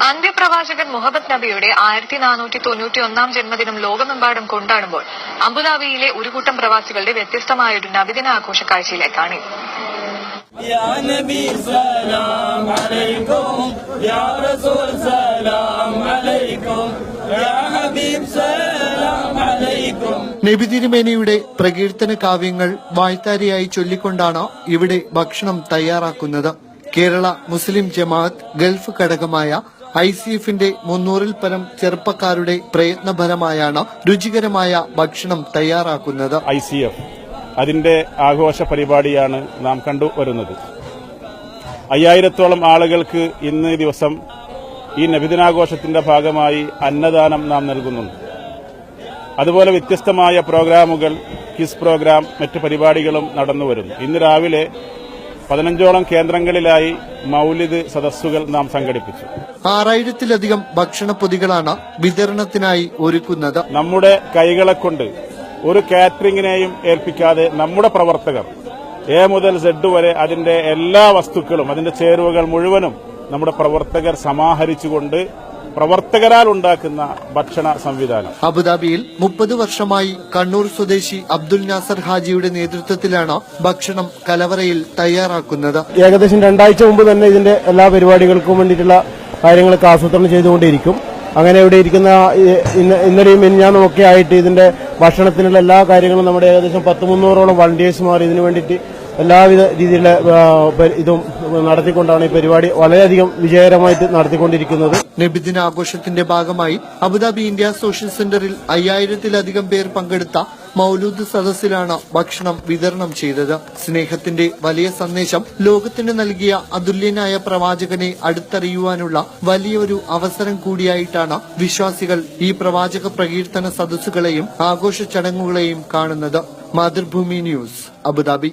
അന്ത്യപ്രവാചകൻ മുഹമ്മദ് നബിയുടെ 1491 ജന്മദിനം ലോകമെമ്പാടും കൊണ്ടാടുമ്പോൾ അബുദാബിയിലെ ഒരു കൂട്ടം പ്രവാസികളുടെ വ്യത്യസ്തമായൊരു നബിദിന ആഘോഷ കാഴ്ചയിലേക്കാണ്. നബി തിരുമേനിയുടെ പ്രകീർത്തന കാവ്യങ്ങൾ വായ്ത്താരിയായി ചൊല്ലിക്കൊണ്ടാണ് ഇവിടെ ഭക്ഷണം തയ്യാറാക്കുന്നത്. കേരള മുസ്ലിം ജമാഅത്ത് ഗൾഫ് ഘടകമായ ICFന്റെ 300-ൽ പരം ചെറുപ്പക്കാരുടെ പ്രയത്നഫലമായാണ് രുചികരമായ ഭക്ഷണം തയ്യാറാക്കുന്നത്. ICF അതിന്റെ ആഘോഷ പരിപാടിയാണ് നാം കണ്ടുവരുന്നത്. 5000-ത്തോളം ആളുകൾക്ക് ഇന്ന് ദിവസം ഈ നബിദിനാഘോഷത്തിന്റെ ഭാഗമായി അന്നദാനം നാം നൽകുന്നുണ്ട്. അതുപോലെ വ്യത്യസ്തമായ പ്രോഗ്രാമുകൾ, ക്വിസ് പ്രോഗ്രാം, മറ്റ് പരിപാടികളും നടന്നുവരുന്നു. ഇന്ന് രാവിലെ 15ഓളം കേന്ദ്രങ്ങളിലായി മൗലിദ് സദസ്സുകൾ നാം സംഘടിപ്പിച്ചു. 6000-ത്തിലധികം ഭക്ഷണപ്പൊതികളാണ് വിതരണത്തിനായി ഒരുക്കുന്നത്. നമ്മുടെ കൈകളെ കൊണ്ട് ഒരു കാറ്ററിംഗിനെയും ഏൽപ്പിക്കാതെ നമ്മുടെ പ്രവർത്തകർ A മുതൽ Z വരെ അതിന്റെ എല്ലാ വസ്തുക്കളും, അതിന്റെ ചേരുവകൾ മുഴുവനും നമ്മുടെ പ്രവർത്തകർ സമാഹരിച്ചുകൊണ്ട് പ്രവർത്തകരാൽ ഉണ്ടാക്കുന്ന ഭക്ഷണ സംവിധാനം. അബുദാബിയിൽ 30 വർഷമായി കണ്ണൂർ സ്വദേശി അബ്ദുൽ നാസർ ഹാജിയുടെ നേതൃത്വത്തിലാണ് ഭക്ഷണം കലവറയിൽ തയ്യാറാക്കുന്നത്. ഏകദേശം 2 ആഴ്ച മുമ്പ് തന്നെ ഇതിന്റെ എല്ലാ പരിപാടികൾക്കും വേണ്ടിയിട്ടുള്ള കാര്യങ്ങളൊക്കെ ആസൂത്രണം ചെയ്തുകൊണ്ടിരിക്കും. അങ്ങനെ ഇവിടെ ഇരിക്കുന്ന ഇന്നലെയും മിനിഞ്ഞാന്നും ഒക്കെ ആയിട്ട് ഇതിന്റെ ഭക്ഷണത്തിനുള്ള എല്ലാ കാര്യങ്ങളും നമ്മുടെ ഏകദേശം 100-300ഓളം വളണ്ടിയേഴ്സുമാർ ഇതിനു വേണ്ടിയിട്ട് എല്ലാവിധ രീതിയിലുള്ള ഇതും നടത്തിക്കൊണ്ടാണ് ഈ പരിപാടി വളരെയധികം വിജയകരമായിട്ട് നടത്തിക്കൊണ്ടിരിക്കുന്നത്. നബിദിന ആഘോഷത്തിന്റെ ഭാഗമായി അബുദാബി ഇന്ത്യ സോഷ്യൽ സെന്ററിൽ 5000-ത്തിലധികം പേർ പങ്കെടുത്ത മൗലൂദ് സദസ്സിലാണ് ഭക്ഷണം വിതരണം ചെയ്തത്. സ്നേഹത്തിന്റെ വലിയ സന്ദേശം ലോകത്തിന് നൽകിയ അതുല്യനായ പ്രവാചകനെ അടുത്തറിയുവാനുള്ള വലിയൊരു അവസരം കൂടിയായിട്ടാണ് വിശ്വാസികൾ ഈ പ്രവാചക പ്രകീർത്തന സദസ്സുകളെയും ആഘോഷ ചടങ്ങുകളെയും കാണുന്നത്. Mathrubhumi news, Abu Dhabi.